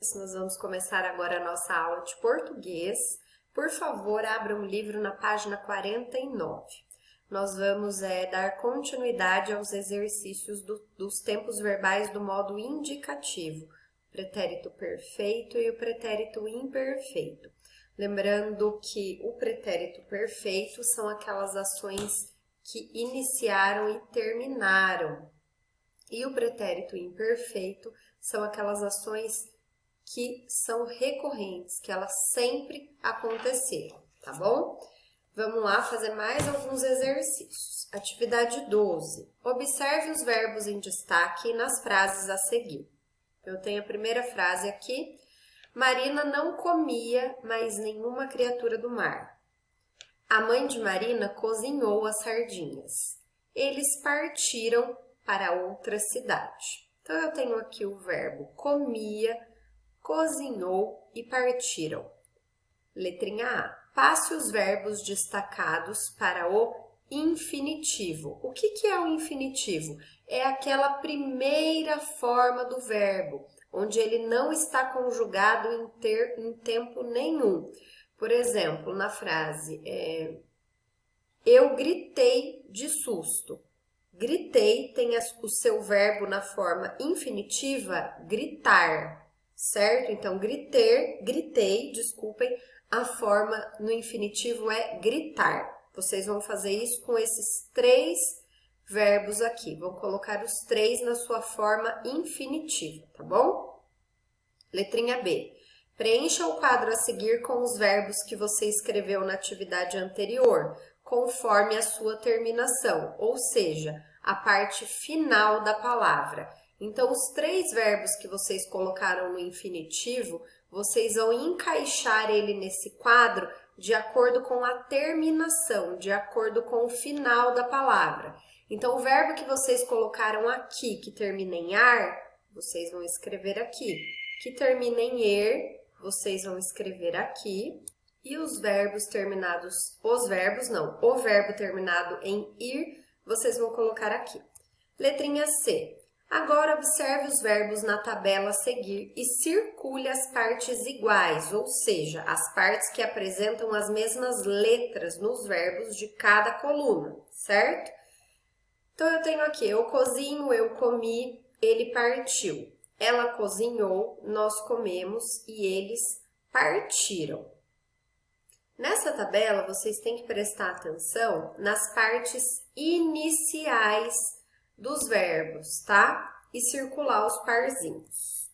Nós vamos começar agora a nossa aula de português. Por favor, abra um livro na página 49. Nós vamos dar continuidade aos exercícios dos tempos verbais do modo indicativo, pretérito perfeito e o pretérito imperfeito. Lembrando que o pretérito perfeito são aquelas ações que iniciaram e terminaram. E o pretérito imperfeito são aquelas ações que são recorrentes, que elas sempre aconteceram, tá bom? Vamos lá fazer mais alguns exercícios. Atividade 12. Observe os verbos em destaque nas frases a seguir. Eu tenho a primeira frase aqui. Marina não comia mais nenhuma criatura do mar. A mãe de Marina cozinhou as sardinhas. Eles partiram para outra cidade. Então, eu tenho aqui o verbo comia, cozinhou e partiram. Letrinha A. Passe os verbos destacados para o infinitivo. O que é o infinitivo? É aquela primeira forma do verbo, onde ele não está conjugado em tempo nenhum. Por exemplo, na frase, eu gritei de susto. Gritei tem o seu verbo na forma infinitiva, gritar. Certo? Então, gritei, desculpem, a forma no infinitivo é gritar. Vocês vão fazer isso com esses três verbos aqui. Vão colocar os três na sua forma infinitiva, tá bom? Letrinha B. Preencha o quadro a seguir com os verbos que você escreveu na atividade anterior, conforme a sua terminação, ou seja, a parte final da palavra. Então, os três verbos que vocês colocaram no infinitivo, vocês vão encaixar ele nesse quadro de acordo com a terminação, de acordo com o final da palavra. Então, o verbo que vocês colocaram aqui, que termina em ar, vocês vão escrever aqui. Que termina em er, vocês vão escrever aqui. E os verbos terminados, o verbo terminado em ir, vocês vão colocar aqui. Letrinha C. Agora, observe os verbos na tabela a seguir e circule as partes iguais, ou seja, as partes que apresentam as mesmas letras nos verbos de cada coluna, certo? Então, eu tenho aqui, eu cozinho, eu comi, ele partiu. Ela cozinhou, nós comemos e eles partiram. Nessa tabela, vocês têm que prestar atenção nas partes iniciais dos verbos, tá? E circular os parzinhos.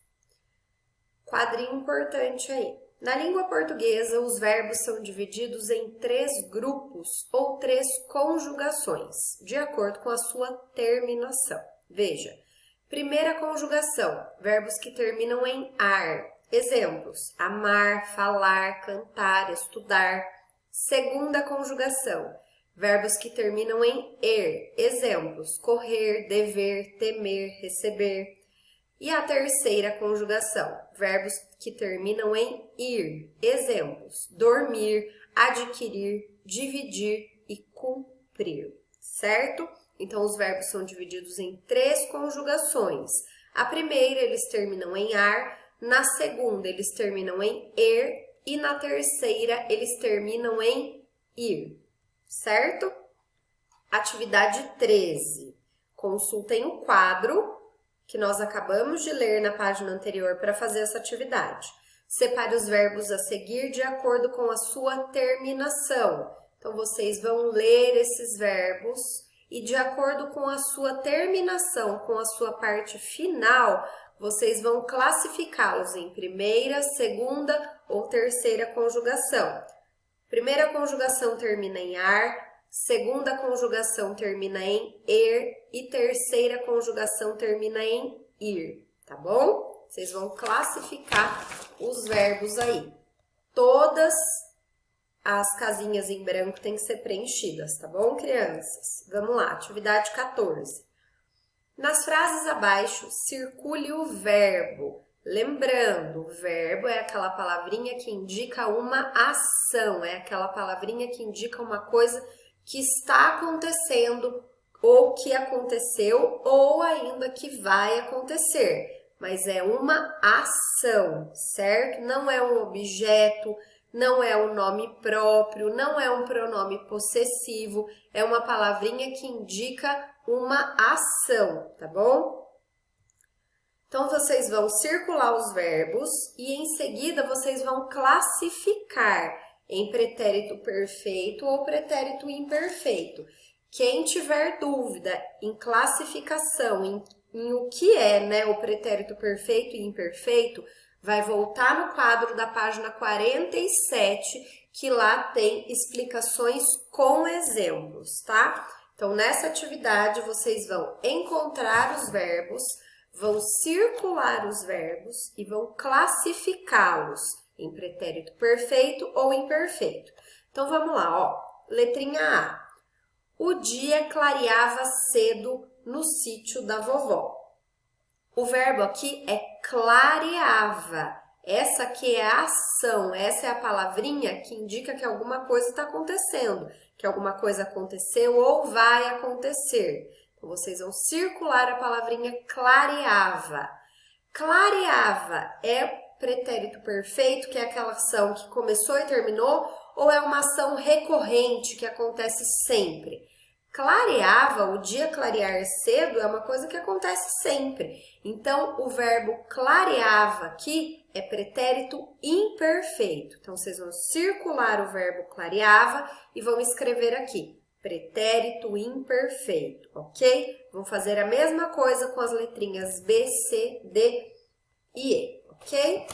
Quadrinho importante aí. Na língua portuguesa, os verbos são divididos em 3 grupos ou 3 conjugações, de acordo com a sua terminação. Veja, primeira conjugação, verbos que terminam em ar. Exemplos, amar, falar, cantar, estudar. Segunda conjugação, verbos que terminam em er. Exemplos, correr, dever, temer, receber. E a terceira conjugação, verbos que terminam em ir. Exemplos, dormir, adquirir, dividir e cumprir. Certo? Então, os verbos são divididos em 3 conjugações. A primeira, eles terminam em ar. Na segunda, eles terminam em er. E na terceira, eles terminam em ir. Certo? Atividade 13. Consultem o quadro que nós acabamos de ler na página anterior para fazer essa atividade. Separe os verbos a seguir de acordo com a sua terminação. Então, vocês vão ler esses verbos e de acordo com a sua terminação, com a sua parte final, vocês vão classificá-los em primeira, segunda ou terceira conjugação. Primeira conjugação termina em ar, segunda conjugação termina em er e terceira conjugação termina em ir, tá bom? Vocês vão classificar os verbos aí. Todas as casinhas em branco têm que ser preenchidas, tá bom, crianças? Vamos lá, atividade 14. Nas frases abaixo, circule o verbo. Lembrando, o verbo é aquela palavrinha que indica uma ação, é aquela palavrinha que indica uma coisa que está acontecendo, ou que aconteceu, ou ainda que vai acontecer. mas é uma ação, certo? Não é um objeto, não é um nome próprio, não é um pronome possessivo, é uma palavrinha que indica uma ação, tá bom? Então, vocês vão circular os verbos e em seguida vocês vão classificar em pretérito perfeito ou pretérito imperfeito. Quem tiver dúvida em classificação, em o que é, né, o pretérito perfeito e imperfeito, vai voltar no quadro da página 47, que lá tem explicações com exemplos, tá? Então, nessa atividade, vocês vão encontrar os verbos, vão circular os verbos e vão classificá-los em pretérito perfeito ou imperfeito. Então, vamos lá, ó. Letrinha A. O dia clareava cedo no sítio da vovó. O verbo aqui é clareava. Essa aqui é a ação, essa é a palavrinha que indica que alguma coisa está acontecendo, que alguma coisa aconteceu ou vai acontecer. Então, vocês vão circular a palavrinha clareava. Clareava é pretérito perfeito, que é aquela ação que começou e terminou, ou é uma ação recorrente que acontece sempre? Clareava, o dia clarear cedo é uma coisa que acontece sempre. Então, o verbo clareava aqui é pretérito imperfeito. Então, vocês vão circular o verbo clareava e vão escrever aqui, pretérito imperfeito, ok? Vamos fazer a mesma coisa com as letrinhas B, C, D e E, ok?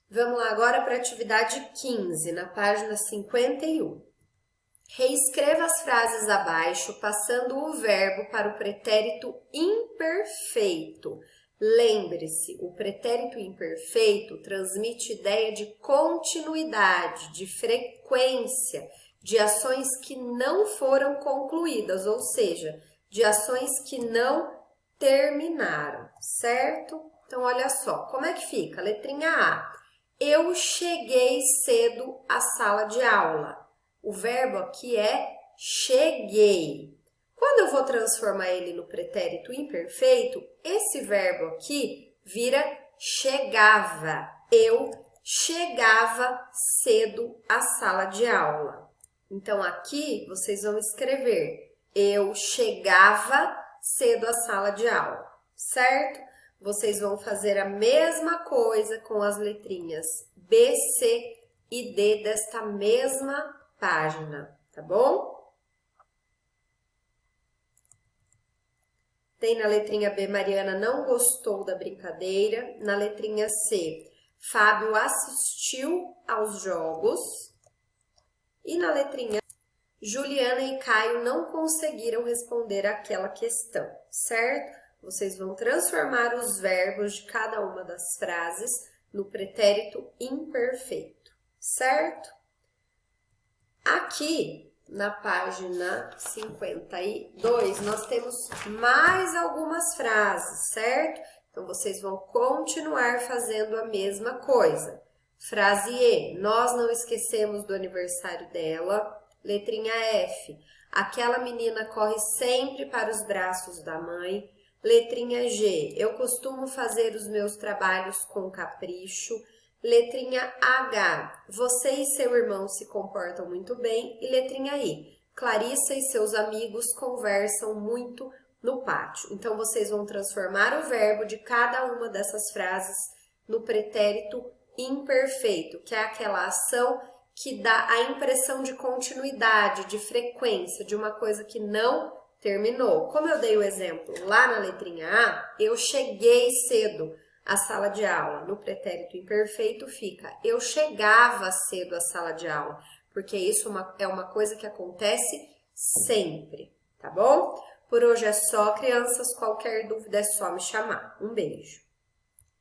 Vamos lá agora para a atividade 15, na página 51. Reescreva as frases abaixo, passando o verbo para o pretérito imperfeito. Lembre-se, o pretérito imperfeito transmite ideia de continuidade, de frequência, de ações que não foram concluídas, ou seja, de ações que não terminaram, certo? Então, olha só, como é que fica? Letrinha A. Eu cheguei cedo à sala de aula. O verbo aqui é cheguei. Quando eu vou transformar ele no pretérito imperfeito, esse verbo aqui vira chegava. Eu chegava cedo à sala de aula. Então, aqui vocês vão escrever eu chegava cedo à sala de aula, certo? Vocês vão fazer a mesma coisa com as letrinhas B, C e D desta mesma página, tá bom? Tem na letrinha B, Mariana não gostou da brincadeira. Na letrinha C, Fábio assistiu aos jogos. E na letrinha Juliana e Caio não conseguiram responder aquela questão, certo? Vocês vão transformar os verbos de cada uma das frases no pretérito imperfeito, certo? Aqui, na página 52, nós temos mais algumas frases, certo? Então, vocês vão continuar fazendo a mesma coisa. Frase E, nós não esquecemos do aniversário dela. Letrinha F, aquela menina corre sempre para os braços da mãe. Letrinha G, eu costumo fazer os meus trabalhos com capricho. Letrinha H, você e seu irmão se comportam muito bem. E letrinha I, Clarissa e seus amigos conversam muito no pátio. Então, vocês vão transformar o verbo de cada uma dessas frases no pretérito imperfeito, que é aquela ação que dá a impressão de continuidade, de frequência, de uma coisa que não terminou. Como eu dei o exemplo lá na letrinha A, eu cheguei cedo à sala de aula. No pretérito imperfeito fica eu chegava cedo à sala de aula, porque isso é uma coisa que acontece sempre, tá bom? Por hoje é só, crianças. Qualquer dúvida é só me chamar. Um beijo.